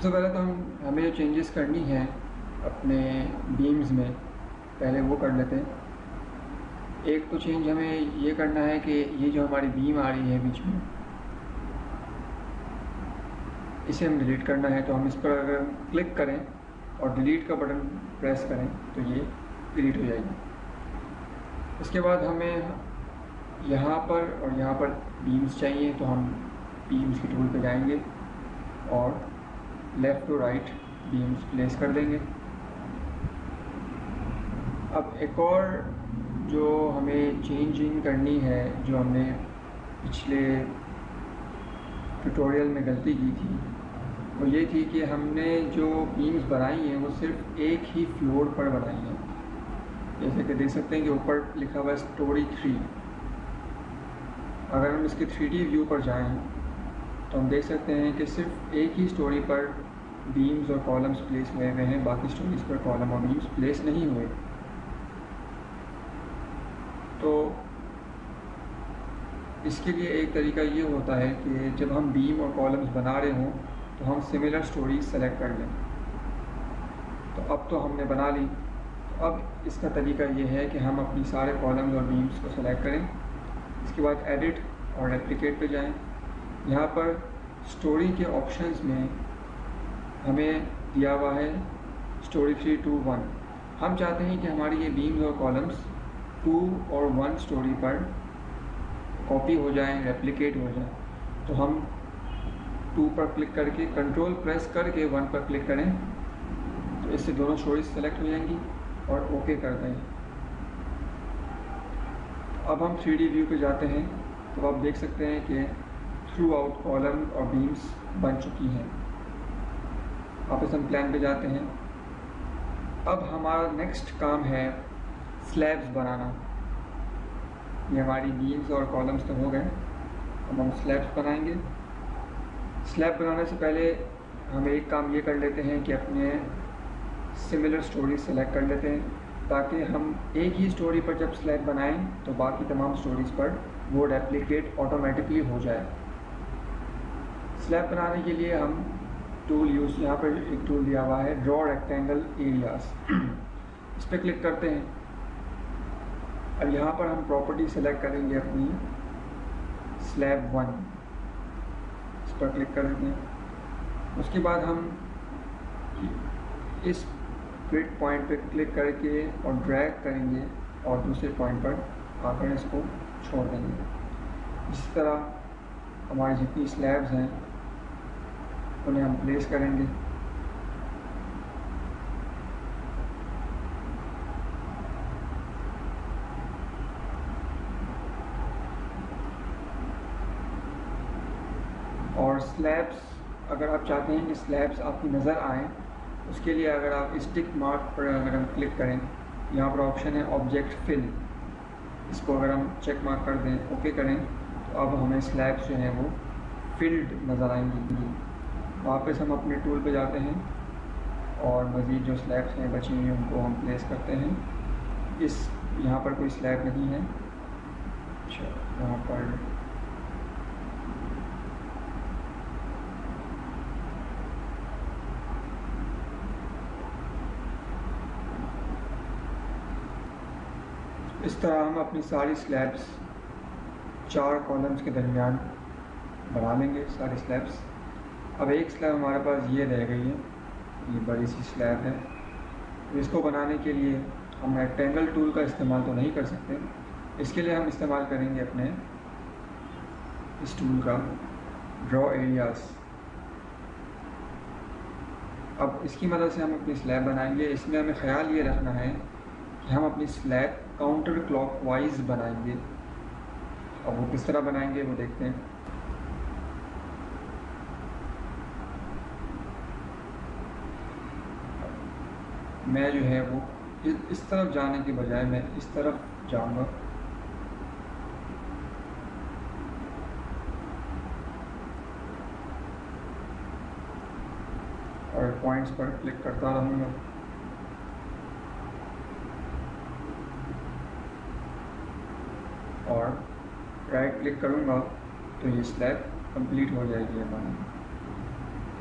सबसे पहले तो हमें जो चेंजेस करनी है अपने बीम्स में, पहले वो कर लेते हैं। एक तो चेंज हमें ये करना है कि ये जो हमारी बीम आ रही है बीच में, इसे हम डिलीट करना है। तो हम इस पर अगर क्लिक करें और डिलीट का बटन प्रेस करें तो ये डिलीट हो जाएगी। इसके बाद हमें यहाँ पर और यहाँ पर बीम्स चाहिए, तो हम बीम्स के टूल पे जाएंगे और left to right beams place कर देंगे। अब एक और जो हमें चेंजिंग करनी है, जो हमने पिछले ट्यूटोरियल में गलती की थी, वो ये थी कि हमने जो बीम्स बनाई हैं वो सिर्फ एक ही फ्लोर पर बनाई हैं। जैसे कि देख सकते हैं कि ऊपर लिखा हुआ है स्टोरी 3। अगर हम इसके 3D व्यू पर जाएं तो हम देख सकते हैं कि सिर्फ एक ही स्टोरी पर बीम्स और कॉलम्स प्लेस हुए हुए हैं, बाकी स्टोरीज पर कॉलम और बीम्स प्लेस नहीं हुए। तो इसके लिए एक तरीका ये होता है कि जब हम बीम और कॉलम्स बना रहे हों तो हम सिमिलर स्टोरीज सेलेक्ट कर लें। तो अब तो हमने बना ली, तो अब इसका तरीका ये है कि हम अपनी सारे कॉलम्स और बीम्स को सेलेक्ट करें। इसके बाद एडिट और रेप्लिकेट पे जाएं। यहाँ पर स्टोरी के ऑप्शंस में हमें दिया हुआ है स्टोरी 3, 2, 1। हम चाहते हैं कि हमारी ये बीम्स और कॉलम्स 2 और 1 स्टोरी पर कॉपी हो जाएं, रेप्लिकेट हो जाएं। तो हम 2 पर क्लिक करके कंट्रोल प्रेस करके 1 पर क्लिक करें, तो इससे दोनों स्टोरीज सेलेक्ट हो जाएंगी और ओके कर दें। अब हम 3D व्यू पे जाते हैं, तो आप देख सकते हैं कि थ्रू आउट कॉलम और बीम्स बन चुकी हैं। वापस हम प्लान पे जाते हैं। अब हमारा नेक्स्ट काम है स्लैब्स बनाना। ये हमारी बीम्स और कॉलम्स तो हो गए, अब हम स्लैब्स बनाएंगे। स्लैब बनाने से पहले हम एक काम ये कर लेते हैं कि अपने सिमिलर स्टोरीज सेलेक्ट कर लेते हैं, ताकि हम एक ही स्टोरी पर जब स्लैब बनाएं तो बाकी तमाम स्टोरीज पर वो रेप्लिकेट ऑटोमेटिकली हो जाए। स्लैब बनाने के लिए हम टूल यूज़, यहाँ पर एक टूल दिया हुआ है ड्रॉ रेक्टेंगल एरियाज, इस पर क्लिक करते हैं। अब यहाँ पर हम प्रॉपर्टी सेलेक्ट करेंगे अपनी स्लैब 1, इस पर क्लिक कर देते हैं। उसके बाद हम इस ग्रिड पॉइंट पे क्लिक करके और ड्रैग करेंगे और दूसरे पॉइंट पर आकर इसको छोड़ देंगे। इस तरह हमारी जितनी स्लैब्स हैं उन्हें हम प्लेस करेंगे। और स्लैब्स, अगर आप चाहते हैं कि स्लैब्स आपकी नज़र आएँ, उसके लिए अगर आप स्टिक मार्क पर अगर हम क्लिक करें, यहाँ पर ऑप्शन है ऑब्जेक्ट फिल, इसको अगर हम चेक मार्क कर दें, ओके करें, तो अब हमें स्लैब्स जो हैं वो फिल्ड नज़र आएंगी। वापस हम अपने टूल पे जाते हैं और मज़ीद जो स्लैब्स हैं बची हुई उनको हम प्लेस करते हैं। यहाँ पर कोई स्लैब नहीं है, अच्छा यहाँ पर इस तरह हम अपनी सारी स्लैब्स 4 कॉलम्स के दरमियान बना लेंगे सारी स्लैब्स। अब एक स्लैब हमारे पास ये रह गई है, ये बड़ी सी स्लैब है। तो इसको बनाने के लिए हम रेक्टेंगल टूल का इस्तेमाल तो नहीं कर सकते, इसके लिए हम इस्तेमाल करेंगे अपने इस टूल का ड्रॉ एरियाज। अब इसकी मदद से हम अपनी स्लैब बनाएंगे। इसमें हमें ख्याल ये रखना है कि हम अपनी स्लैब काउंटर क्लॉकवाइज बनाएंगे। अब वो किस तरह बनाएंगे वो देखते हैं। मैं जो है वो इस तरफ जाने के बजाय मैं इस तरफ जाऊंगा और पॉइंट्स पर क्लिक करता रहूँगा। और राइट क्लिक करूँगा तो ये स्लैब कंप्लीट हो जाएगी हमारी।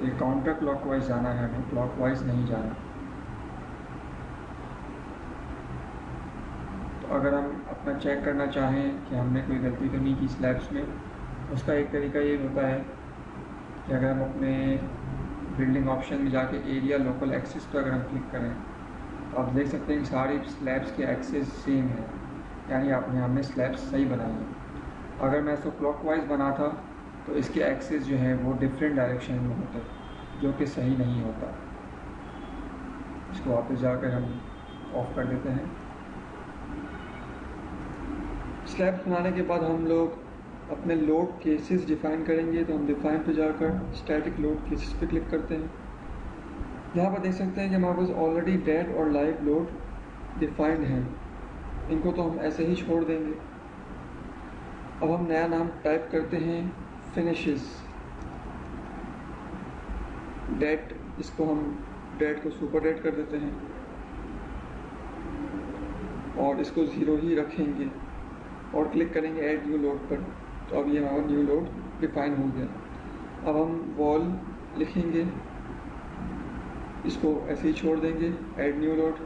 ये काउंटर क्लॉकवाइज जाना है, हमें क्लॉकवाइज नहीं जाना। तो अगर हम अपना चेक करना चाहें कि हमने कोई गलती तो नहीं की स्लैब्स में, उसका एक तरीका ये होता है कि अगर हम अपने बिल्डिंग ऑप्शन में जाके एरिया लोकल एक्सिस पर अगर हम क्लिक करें तो आप देख सकते हैं कि सारी स्लैब्स की एक्सिस सेम है, यानी हमने स्लैब्स सही बनाई है। अगर मैं इसको क्लॉकवाइज बना था तो इसके एक्सिस जो है वो डिफरेंट डायरेक्शन में होते, जो कि सही नहीं होता। इसको वापस जाकर हम ऑफ कर देते हैं। स्लैब्स बनाने के बाद हम लोग अपने लोड केसेस डिफ़ाइन करेंगे, तो हम डिफ़ाइन पे जाकर स्टैटिक लोड केसेस पे क्लिक करते हैं। यहाँ पर देख सकते हैं कि हमारे पास ऑलरेडी डेड और लाइव लोड डिफाइंड हैं, इनको तो हम ऐसे ही छोड़ देंगे। अब हम नया नाम टाइप करते हैं फिनिशेस डेट, इसको हम डेट को सुपर डेट कर देते हैं और इसको 0 ही रखेंगे और क्लिक करेंगे ऐड न्यू लोड पर। तो अब ये हमारा न्यू लोड डिफाइन हो गया। अब हम वॉल लिखेंगे, इसको ऐसे ही छोड़ देंगे, ऐड न्यू लोड।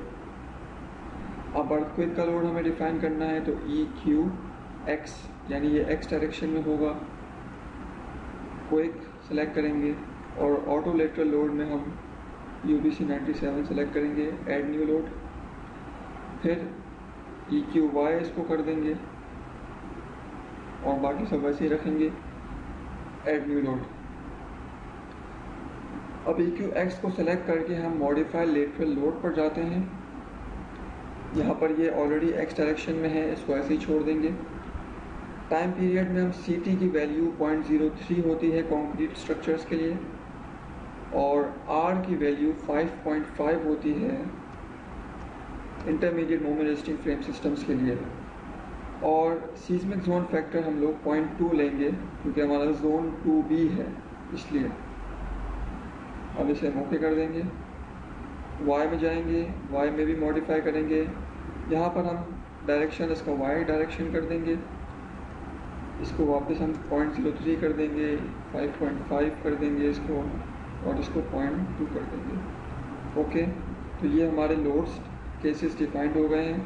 अब अर्थक्वेक का लोड हमें डिफाइन करना है, तो EQX यानी ये X डायरेक्शन में होगा। क्वेक सेलेक्ट करेंगे और ऑटो लेटरल लोड में हम UBC 97 सेलेक्ट करेंगे, ऐड न्यू लोड। फिर EQY इसको कर देंगे और बाकी सब वैसे ही रखेंगे, ऐड न्यू लोड। अब EQX को सेलेक्ट करके हम मॉडिफाई लेटरल लोड पर जाते हैं। यहाँ पर ये ऑलरेडी X डायरेक्शन में है, इसको ऐसे ही छोड़ देंगे। टाइम पीरियड में हम CT की वैल्यू 0.03 होती है कंक्रीट स्ट्रक्चर्स के लिए और R की वैल्यू 5.5 होती है intermediate moment resisting frame systems के लिए। और सीस्मिक जोन फैक्टर हम लोग 0.2 लेंगे क्योंकि हमारा जोन 2B है, इसलिए। अब इसे हम ओके कर देंगे। Y में जाएंगे, Y में भी मॉडिफाई करेंगे। यहाँ पर हम डायरेक्शन इसका Y डायरेक्शन कर देंगे, इसको वापस हम 0.03 कर देंगे, 5.5 कर देंगे इसको और इसको 0.2 कर देंगे। ओके, तो ये हमारे लोड्स केसेस डिफाइंड हो गए हैं।